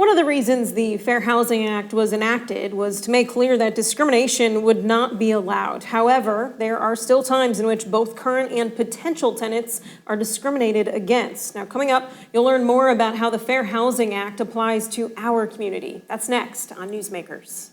One of the reasons the Fair Housing Act was enacted was to make clear that discrimination would not be allowed. However, there are still times in which both current and potential tenants are discriminated against. Now, coming up, you'll learn more about how the Fair Housing Act applies to our community. That's next on Newsmakers.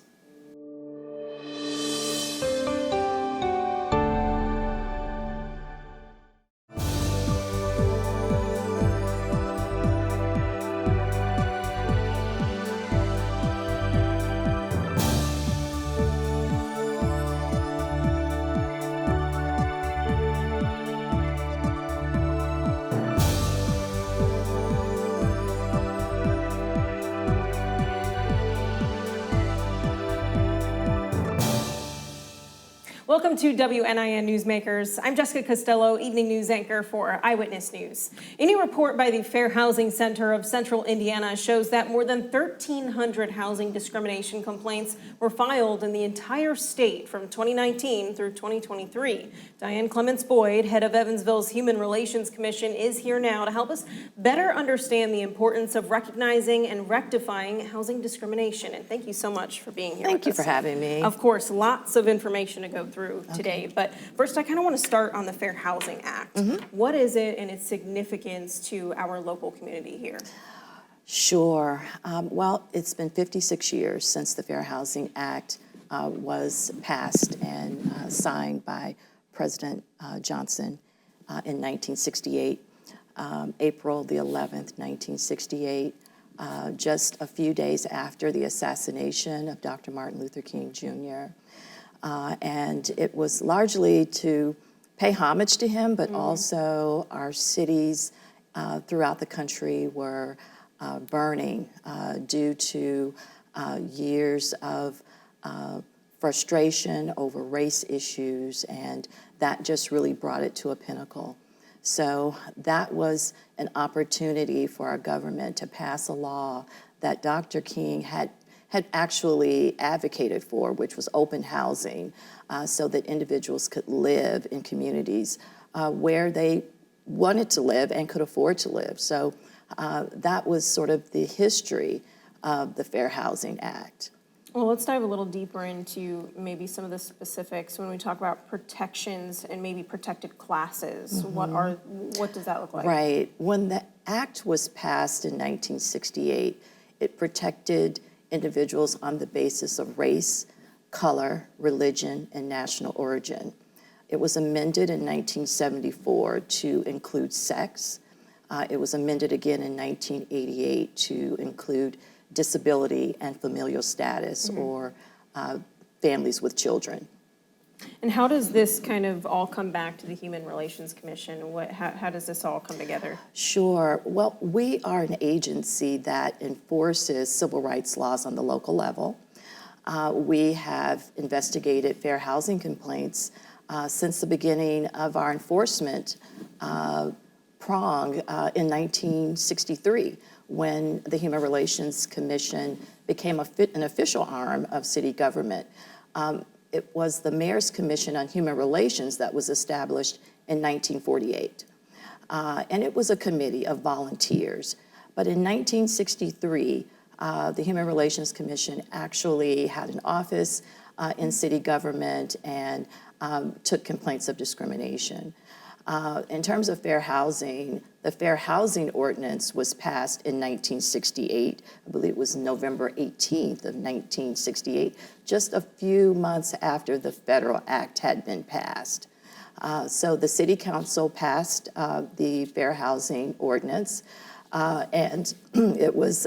Welcome to WNIN Newsmakers. I'm Jessica Costello, evening news anchor for Eyewitness News. A new report by the Fair Housing Center of Central Indiana shows that more than 1,300 housing discrimination complaints were filed in the entire state from 2019 through 2023. Diane Clements-Boyd, head of Evansville's Human Relations Commission, is here now to help us better understand the importance of recognizing and rectifying housing discrimination. And thank you so much for being here. Thank you for having me. Of course, lots of information to go through today, but first I kind of want to start on the Fair Housing Act. What is it and its significance to our local community here? Sure. Well, it's been 56 years since the Fair Housing Act was passed and signed by President Johnson in 1968, April the 11th, 1968, just a few days after the assassination of Dr. Martin Luther King Jr. And it was largely to pay homage to him, but also our cities throughout the country were burning due to years of frustration over race issues, and that just really brought it to a pinnacle. So that was an opportunity for our government to pass a law that Dr. King had actually advocated for, which was open housing, so that individuals could live in communities where they wanted to live and could afford to live. So that was sort of the history of the Fair Housing Act. Well, let's dive a little deeper into maybe some of the specifics when we talk about protections and maybe protected classes. What does that look like? Right. When the act was passed in 1968, it protected individuals on the basis of race, color, religion, and national origin. It was amended in 1974 to include sex. It was amended again in 1988 to include disability and familial status, or families with children. And how does this kind of all come back to the Human Relations Commission? How does this all come together? Sure. Well, we are an agency that enforces civil rights laws on the local level. We have investigated fair housing complaints since the beginning of our enforcement prong in 1963, when the Human Relations Commission became an official arm of city government. It was the Mayor's Commission on Human Relations that was established in 1948. And it was a committee of volunteers. But in 1963, the Human Relations Commission actually had an office in city government and took complaints of discrimination. In terms of fair housing, the Fair Housing Ordinance was passed in 1968. I believe it was November 18th of 1968, just a few months after the federal act had been passed. So the City Council passed the Fair Housing Ordinance, and it was,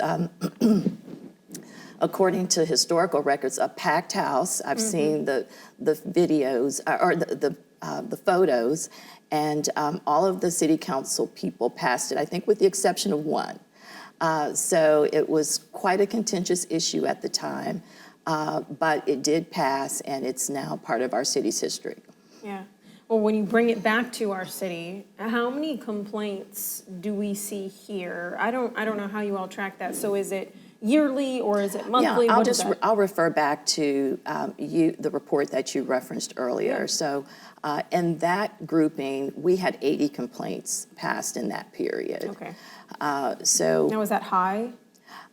according to historical records, a packed house. I've seen the videos, or the photos, and all of the city council people passed it, I think with the exception of one. So it was quite a contentious issue at the time, but it did pass, and it's now part of our city's history. Yeah. Well, when you bring it back to our city, how many complaints do we see here? I don't know how you all track that. So is it yearly or is it monthly? Yeah, I'll refer back to the report that you referenced earlier. Yeah. So in that grouping, we had 80 complaints passed in that period. Okay. So now, is that high?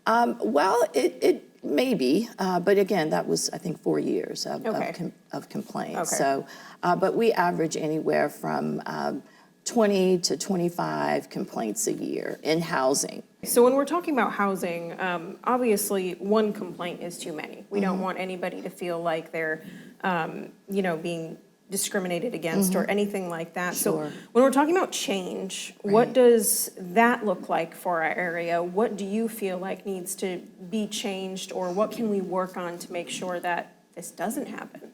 Well, it may be, but again, that was, I think, 4 years Okay. of complaints. Okay. So, but we average anywhere from 20 to 25 complaints a year in housing. So when we're talking about housing, obviously one complaint is too many. We don't want anybody to feel like they're, being discriminated against or anything like that. So Sure. when we're talking about change, what does that look like for our area? What do you feel like needs to be changed, or what can we work on to make sure that this doesn't happen?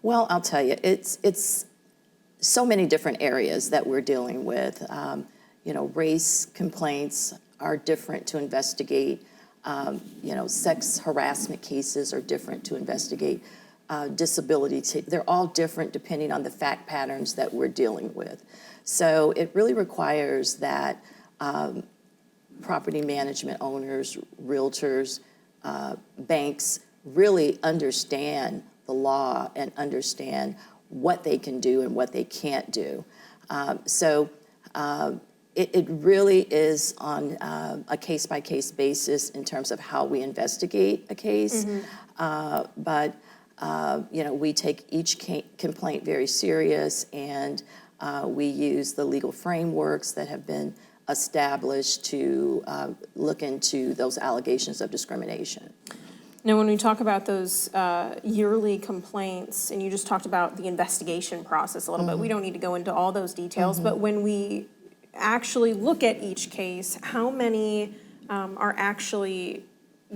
Well, I'll tell you, it's so many different areas that we're dealing with. Race complaints are different to investigate. Sex harassment cases are different to investigate. Disability, they're all different depending on the fact patterns that we're dealing with. So it really requires that property management owners, realtors, banks really understand the law and understand what they can do and what they can't do. It really is on a case-by-case basis in terms of how we investigate a case. But we take each complaint very serious, and we use the legal frameworks that have been established to look into those allegations of discrimination. Now, when we talk about those yearly complaints, and you just talked about the investigation process a little bit, we don't need to go into all those details, but when we actually look at each case, how many are actually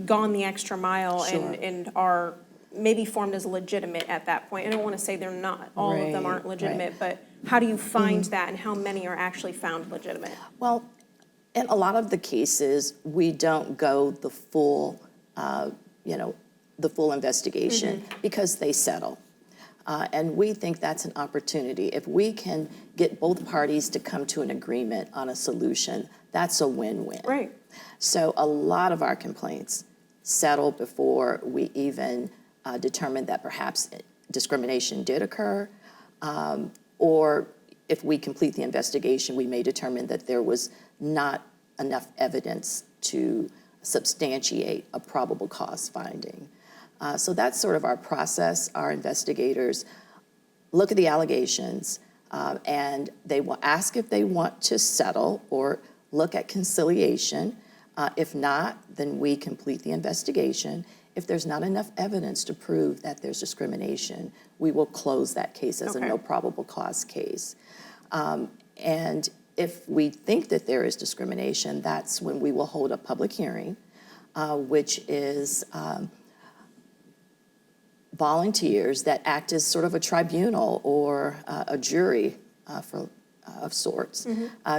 gone the extra mile Sure. and are maybe formed as legitimate at that point? I don't want to say they're not. All of them aren't legitimate, but how do you find that, and how many are actually found legitimate? Well, in a lot of the cases, we don't go the full investigation because they settle. And we think that's an opportunity. If we can get both parties to come to an agreement on a solution, that's a win-win. Right. So a lot of our complaints settle before we even determine that perhaps discrimination did occur, or if we complete the investigation, we may determine that there was not enough evidence to substantiate a probable cause finding. So that's sort of our process. Our investigators look at the allegations, and they will ask if they want to settle or look at conciliation. If not, then we complete the investigation. If there's not enough evidence to prove that there's discrimination, we will close that case as a no probable cause case. And if we think that there is discrimination, that's when we will hold a public hearing, which is volunteers that act as sort of a tribunal or a jury of sorts,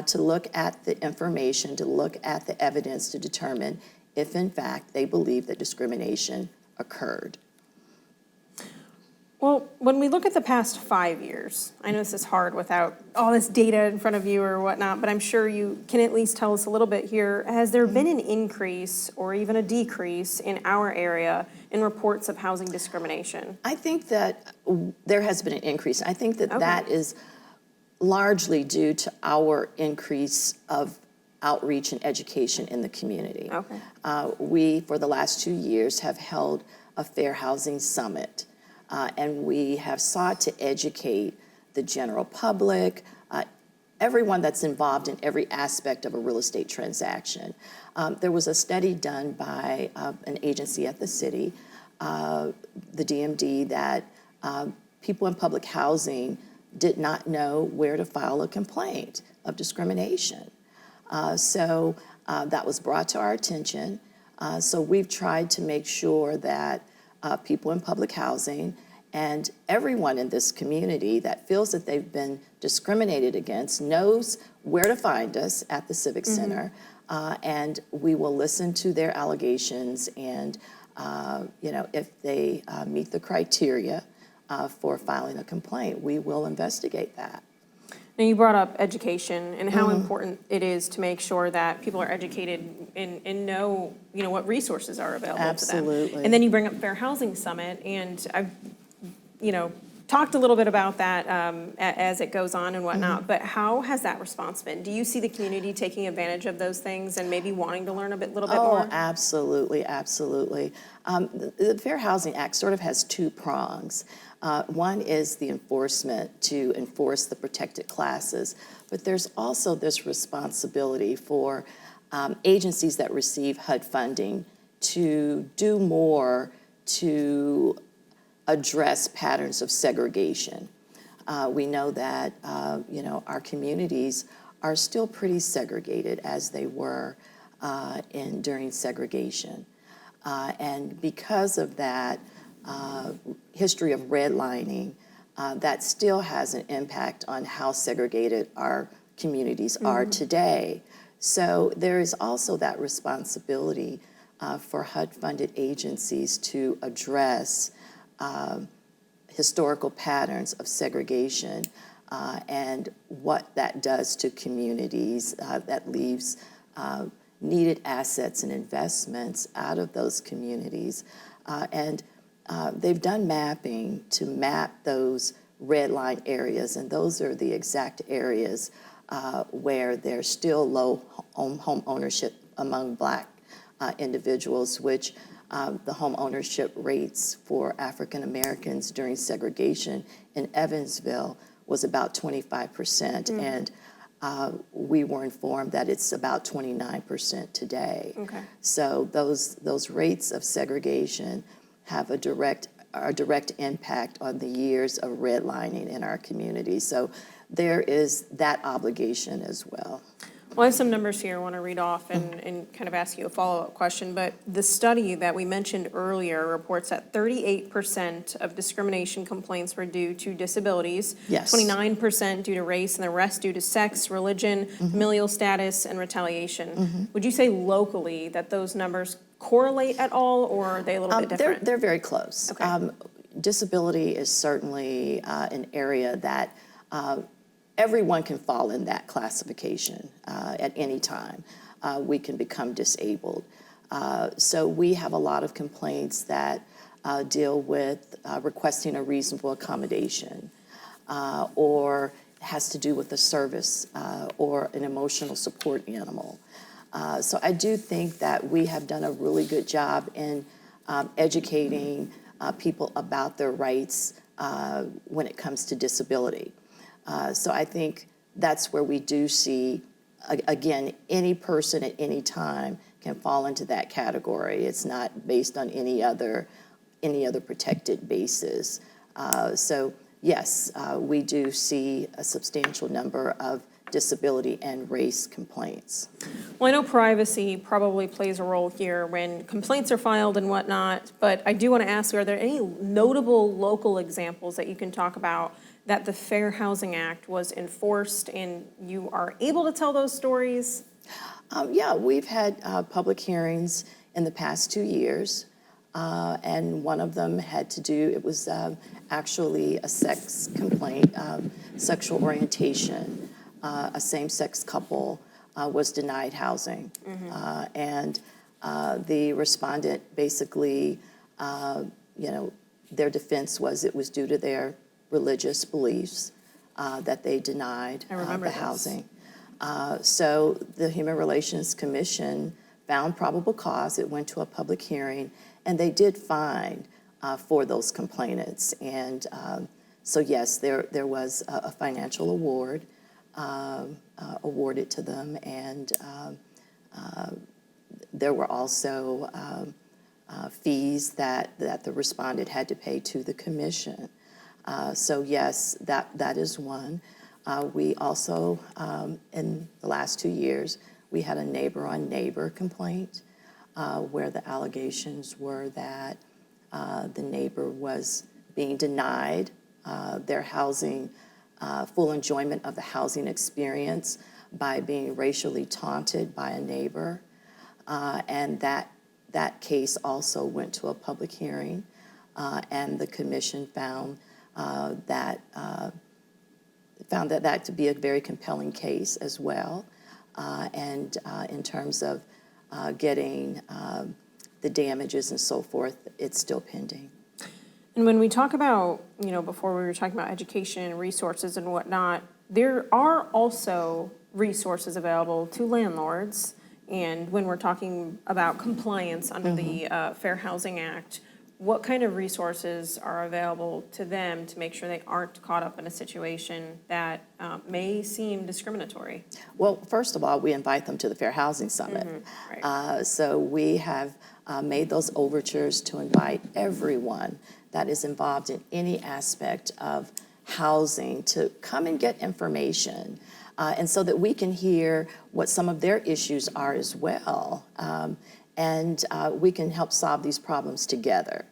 to look at the information, to look at the evidence to determine if in fact they believe that discrimination occurred. Well, when we look at the past 5 years, I know this is hard without all this data in front of you or whatnot, but I'm sure you can at least tell us a little bit here. Has there been an increase or even a decrease in our area in reports of housing discrimination? I think that there has been an increase. I think that that is largely due to our increase of outreach and education in the community. We, for the last 2 years, have held a Fair Housing Summit, and we have sought to educate the general public, everyone that's involved in every aspect of a real estate transaction. There was a study done by an agency at the city, the DMD, that people in public housing did not know where to file a complaint of discrimination. So that was brought to our attention. So we've tried to make sure that people in public housing and everyone in this community that feels that they've been discriminated against knows where to find us at the Civic Center, and we will listen to their allegations, and if they meet the criteria for filing a complaint, we will investigate that. Now, you brought up education and how important it is to make sure that people are educated and know, what resources are available to them. Absolutely. And then you bring up Fair Housing Summit, and I've, talked a little bit about that as it goes on and whatnot, but how has that response been? Do you see the community taking advantage of those things and maybe wanting to learn a little bit more? Oh, absolutely, absolutely. The Fair Housing Act sort of has two prongs. One is the enforcement to enforce the protected classes, but there's also this responsibility for agencies that receive HUD funding to do more to address patterns of segregation. We know that our communities are still pretty segregated as they were during segregation. And because of that history of redlining, that still has an impact on how segregated our communities are today. So there is also that responsibility for HUD-funded agencies to address historical patterns of segregation and what that does to communities that leaves needed assets and investments out of those communities. And they've done mapping to map those red line areas, and those are the exact areas where there's still low home ownership among Black individuals, which the home ownership rates for African Americans during segregation in Evansville was about 25%, and we were informed that it's about 29% today. Okay. So those rates of segregation have a direct impact on the years of redlining in our community. So there is that obligation as well. Well, I have some numbers here I want to read off and kind of ask you a follow-up question, but the study that we mentioned earlier reports that 38% of discrimination complaints were due to disabilities, Yes. 29% due to race, and the rest due to sex, religion, familial status, and retaliation. Would you say locally that those numbers correlate at all, or are they a little bit different? They're very close. Okay. Disability is certainly an area that everyone can fall in that classification at any time. We can become disabled. So we have a lot of complaints that deal with requesting a reasonable accommodation or has to do with a service or an emotional support animal. So I do think that we have done a really good job in educating people about their rights when it comes to disability. So I think that's where we do see, again, any person at any time can fall into that category. It's not based on any other protected basis. So yes, we do see a substantial number of disability and race complaints. Well, I know privacy probably plays a role here when complaints are filed and whatnot, but I do want to ask you, are there any notable local examples that you can talk about that the Fair Housing Act was enforced and you are able to tell those stories? Yeah, we've had public hearings in the past 2 years, and one of them had to do, it was actually a sex complaint, sexual orientation. A same-sex couple was denied housing, and the respondent basically, their defense was it was due to their religious beliefs that they denied the housing. So the Human Relations Commission found probable cause. It went to a public hearing, and they did fine for those complainants. And so yes, there was a financial award awarded to them, and there were also fees that the respondent had to pay to the commission. So yes, that is one. We also, in the last 2 years, we had a neighbor-on-neighbor complaint where the allegations were that the neighbor was being denied their housing, full enjoyment of the housing experience by being racially taunted by a neighbor. And that case also went to a public hearing, and the commission found that to be a very compelling case as well. And in terms of getting the damages and so forth, it's still pending. And when we talk about, before we were talking about education and resources and whatnot, there are also resources available to landlords. And when we're talking about compliance under the Fair Housing Act, what kind of resources are available to them to make sure they aren't caught up in a situation that may seem discriminatory? Well, first of all, we invite them to the Fair Housing Summit. Right. So we have made those overtures to invite everyone that is involved in any aspect of housing to come and get information. And so that we can hear what some of their issues are as well. And we can help solve these problems together.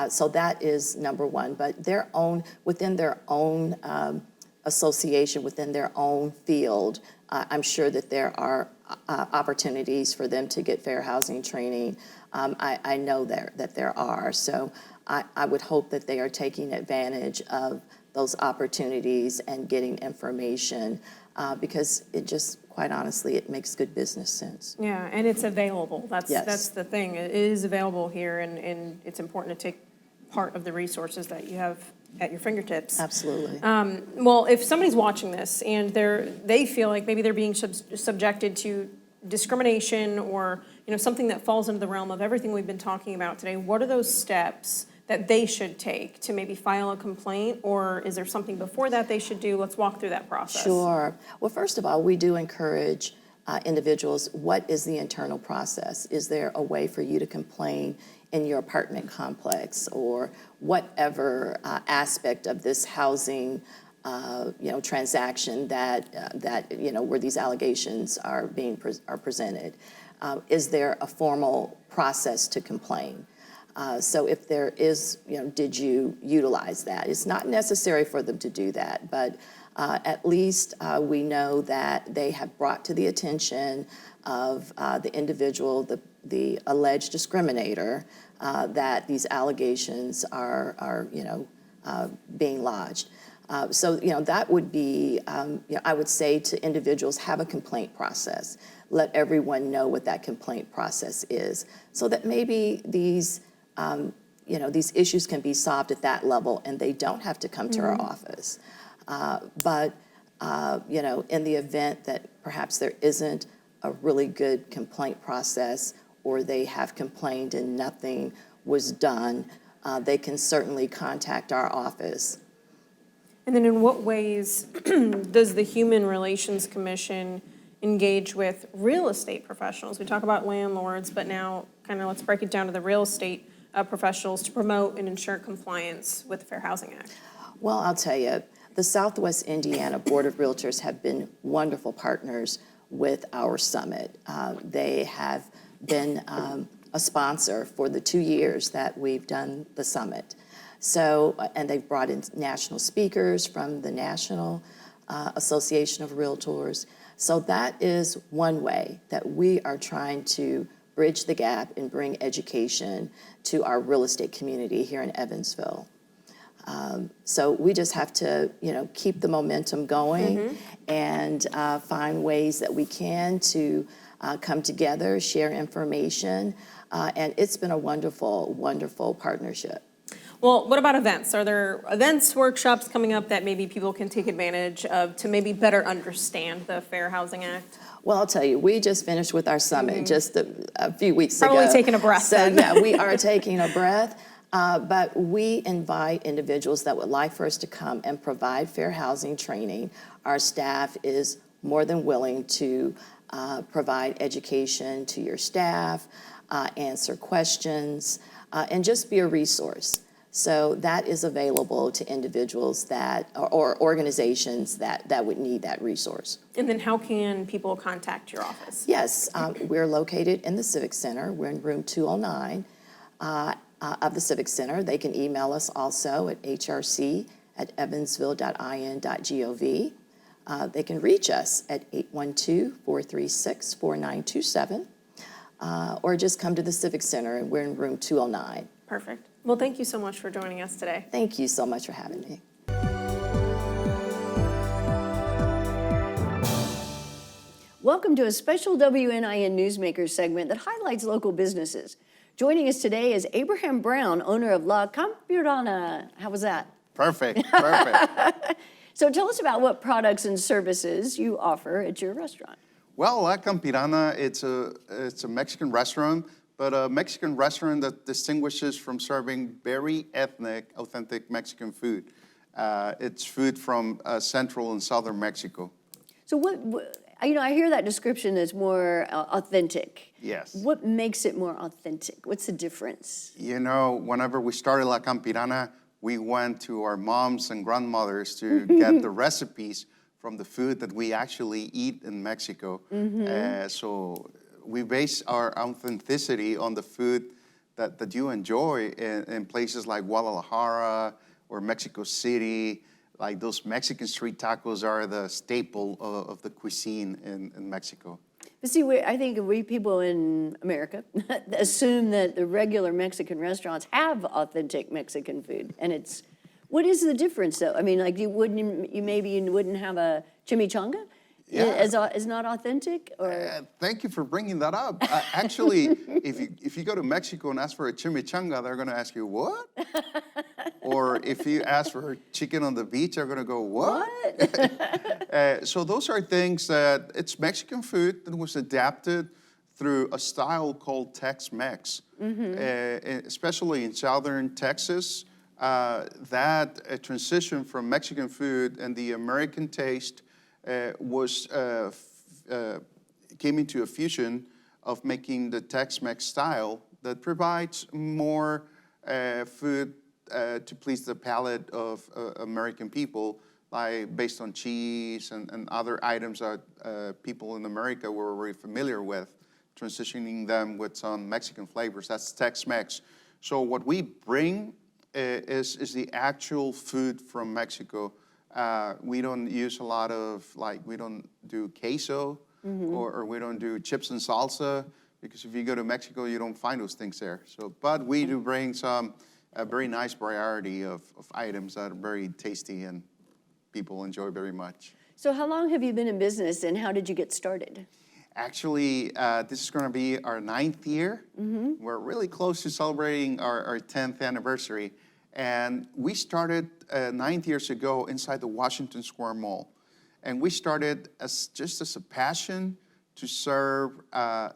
So that is number one. But within their own association, within their own field, I'm sure that there are opportunities for them to get fair housing training. I know that there are. So I would hope that they are taking advantage of those opportunities and getting information because it just, quite honestly, it makes good business sense. Yeah, and it's available. That's Yes. the thing. It is available here, and it's important to take part of the resources that you have at your fingertips. Absolutely. Well, if somebody's watching this and they feel like maybe they're being subjected to discrimination or something that falls into the realm of everything we've been talking about today, what are those steps that they should take to maybe file a complaint, or is there something before that they should do? Let's walk through that process. Sure. Well, first of all, we do encourage individuals, what is the internal process? Is there a way for you to complain in your apartment complex or whatever aspect of this housing transaction that where these allegations are presented? Is there a formal process to complain? So if there is, did you utilize that? It's not necessary for them to do that, but at least we know that they have brought to the attention of the individual, the alleged discriminator, that these allegations are being lodged. So that would be, I would say to individuals, have a complaint process. Let everyone know what that complaint process is, so that maybe these issues can be solved at that level and they don't have to come to our office. But in the event that perhaps there isn't a really good complaint process, or they have complained and nothing was done, they can certainly contact our office. And then in what ways does the Human Relations Commission engage with real estate professionals? We talk about landlords, but now kind of let's break it down to the real estate professionals to promote and ensure compliance with the Fair Housing Act. Well, I'll tell you, the Southwest Indiana Board of Realtors have been wonderful partners with our summit. They have been a sponsor for the 2 years that we've done the summit. So, and they've brought in national speakers from the National Association of Realtors. So that is one way that we are trying to bridge the gap and bring education to our real estate community here in Evansville. So we just have to, keep the momentum going and find ways that we can to come together, share information, and it's been a wonderful, wonderful partnership. Well, what about events? Are there events, workshops coming up that maybe people can take advantage of to maybe better understand the Fair Housing Act? Well, I'll tell you, we just finished with our summit just a few weeks ago. Probably taking a breath So then. yeah, we are taking a breath, but we invite individuals that would like for us to come and provide fair housing training. Our staff is more than willing to provide education to your staff, answer questions, and just be a resource. So that is available to individuals or organizations that would need that resource. And then how can people contact your office? Yes, we're located in the Civic Center. We're in room 209 of the Civic Center. They can email us also at hrc@evansville.in.gov. They can reach us at 812-436-4927, or just come to the Civic Center, and we're in room 209. Perfect. Well, thank you so much for joining us today. Thank you so much for having me. Welcome to a special WNIN Newsmakers segment that highlights local businesses. Joining us today is Abraham Brown, owner of La Campirana. How was that? Perfect, perfect. So tell us about what products and services you offer at your restaurant. Well, La Campirana, it's a Mexican restaurant, but a Mexican restaurant that distinguishes from serving very ethnic, authentic Mexican food. It's food from central and southern Mexico. So I hear that description as more authentic. Yes. What makes it more authentic? What's the difference? Whenever we started La Campirana, we went to our moms and grandmothers to get the recipes from the food that we actually eat in Mexico. So we base our authenticity on the food that you enjoy in places like Guadalajara or Mexico City. Like those Mexican street tacos are the staple of the cuisine in Mexico. But see, I think we people in America assume that the regular Mexican restaurants have authentic Mexican food, and what is the difference though? I mean, like you wouldn't have a chimichanga? Yeah. Is not authentic, or Thank you for bringing that up. Actually, if you go to Mexico and ask for a chimichanga, they're going to ask you, what? Or if you ask for chicken on the beach, they're going to go, what? So those are things that it's Mexican food that was adapted through a style called Tex-Mex, especially in southern Texas. That transition from Mexican food and the American taste came into a fusion of making the Tex-Mex style that provides more food to please the palate of American people, like based on cheese and other items that people in America were very familiar with, transitioning them with some Mexican flavors. That's Tex-Mex. So what we bring is the actual food from Mexico. We don't use a lot of, we don't do queso or we don't do chips and salsa, because if you go to Mexico, you don't find those things there. But we do bring a very nice variety of items that are very tasty and people enjoy very much. So how long have you been in business, and how did you get started? Actually, this is going to be our 9th year. We're really close to celebrating our 10th anniversary. And we started 9 years ago inside the Washington Square Mall. And we started just as a passion to serve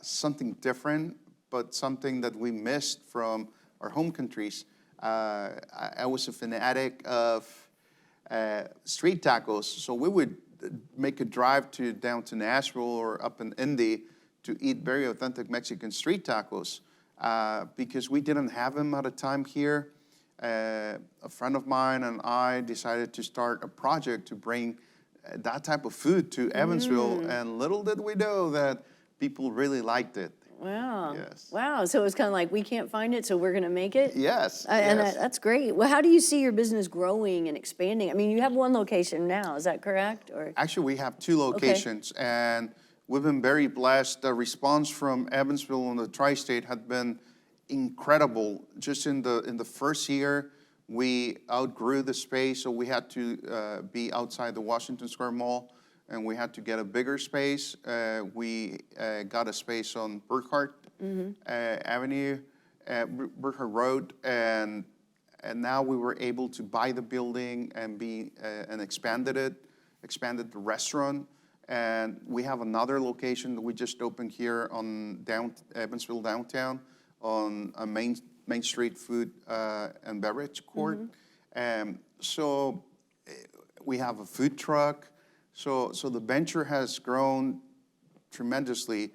something different, but something that we missed from our home countries. I was a fanatic of street tacos, so we would make a drive down to Nashville or up in Indy to eat very authentic Mexican street tacos because we didn't have them at a time here. A friend of mine and I decided to start a project to bring that type of food to Evansville, and little did we know that people really liked it. Wow. Yes. Wow. So it was kind of like, we can't find it, so we're going to make it? Yes. And yes. that's great. Well, how do you see your business growing and expanding? I mean, you have one location now, is that correct? Or Actually, we have 2 locations, and we've been very blessed. The response from Evansville and the tri-state had been incredible. Just in the first year, we outgrew the space, so we had to be outside the Washington Square Mall, and we had to get a bigger space. We got a space on Burkhardt Avenue, Burkhardt Road, and now we were able to buy the building and expanded the restaurant. And we have another location that we just opened here on Evansville downtown on a Main Street food and beverage court. So we have a food truck. So the venture has grown tremendously.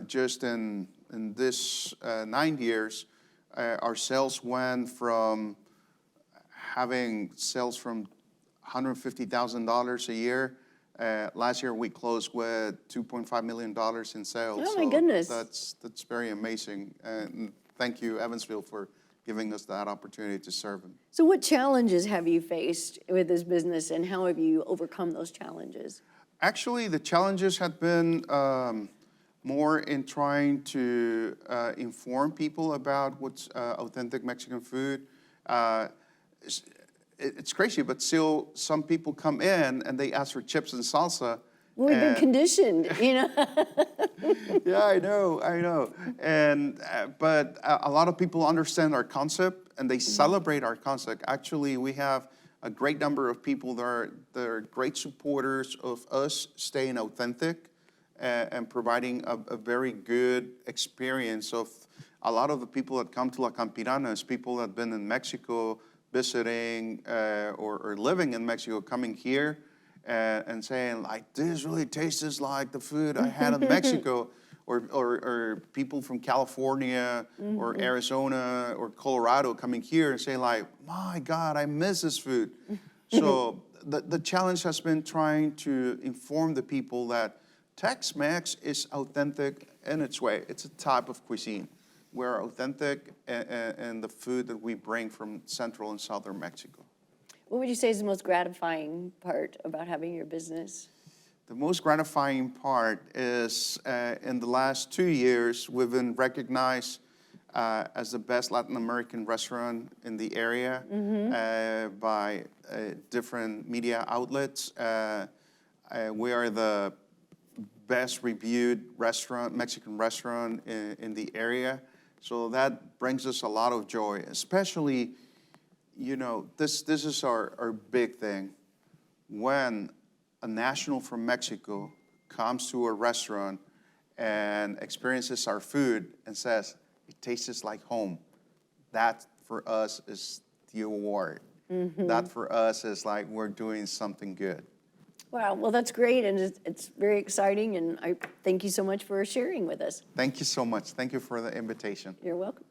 Just in this 9 years, our sales went from having sales from $150,000 a year. Last year we closed with $2.5 million in sales. Oh my goodness. That's very amazing. And thank you, Evansville, for giving us that opportunity to serve them. So what challenges have you faced with this business, and how have you overcome those challenges? Actually, the challenges have been more in trying to inform people about what's authentic Mexican food. It's crazy, but still some people come in and they ask for chips and salsa, We've been conditioned, you know? Yeah, I know. And but a lot of people understand our concept and they celebrate our concept. Actually, we have a great number of people that are great supporters of us staying authentic and providing a very good experience of a lot of the people that come to La Campirana is people that have been in Mexico visiting or living in Mexico, coming here and saying, like, this really tastes like the food I had in Mexico. Or people from California or Arizona or Colorado coming here and saying, like, my God, I miss this food. So the challenge has been trying to inform the people that Tex-Mex is authentic in its way. It's a type of cuisine. We're authentic in the food that we bring from central and southern Mexico. What would you say is the most gratifying part about having your business? The most gratifying part is in the last 2 years, we've been recognized as the best Latin American restaurant in the area by different media outlets. We are the best reviewed restaurant, Mexican restaurant in the area. So that brings us a lot of joy, especially, you know, this is our big thing. When a national from Mexico comes to a restaurant and experiences our food and says, it tastes like home, that for us is the award. That for us is like we're doing something good. Wow, well, that's great, and it's very exciting, and I thank you so much for sharing with us. Thank you so much. Thank you for the invitation. You're welcome.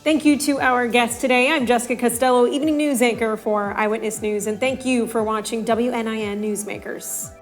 Thank you to our guest today. I'm Jessica Costello, evening news anchor for Eyewitness News, and thank you for watching WNIN Newsmakers.